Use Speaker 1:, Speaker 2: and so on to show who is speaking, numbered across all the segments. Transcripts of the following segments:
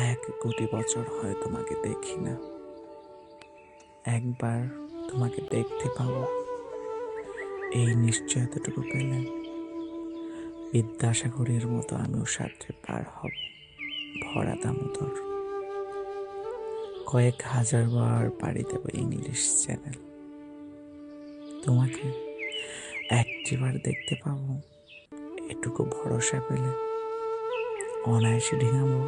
Speaker 1: 1 কোটি বছর হয় তোমাকে দেখি না। একবার তোমাকে দেখতে পাবো, এই নিশ্চয়তাটুকু পেলে বিদ্যাসাগরের মতো আমিও সাঁতরে পার হব ভরা দামোদর। কয়েক হাজার বার পাড়ি দেব ইংলিশ চ্যানেল। তোমাকে একটিবার দেখতে পাবো, এটুকু ভরসা পেলে অনায়াসে ডিঙাবো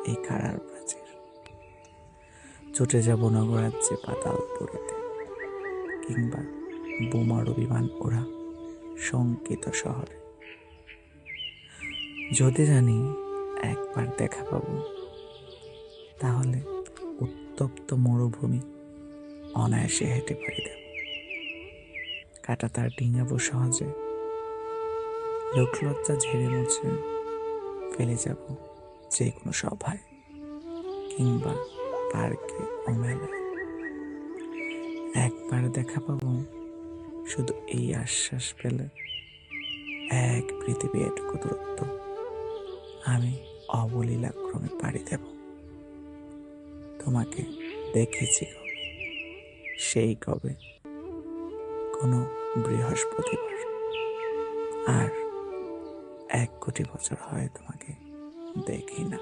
Speaker 1: এই কারার প্রাচীর। ছুটে যাব নগরাজ্যে পাতালপুরীতে, কিংবা বোমারু বিমান ওরা শঙ্কিত শহরে। যদি জানি একবার দেখা পাবো, তাহলে উত্তপ্ত মরুভূমি অনায়াসে হেঁটে পাড়ি দেব। কাটা তার ডিঙাবো সহজে, লোকলজ্জা ঝেড়ে মুছে ফেলে যাব যে কোনো সভায়, কিংবা পার্কে ও মেলায়। একবার দেখা পাবো, শুধু এই আশ্বাস পেলে এক পৃথিবী এটুকু দূরত্ব আমি অবলীলাক্রমে পাড়ি দেব। তোমাকে দেখেছি কবে, সেই কবে কোনো বৃহস্পতিবার। আর 1 কোটি বছর হয় তোমাকে দেখি না।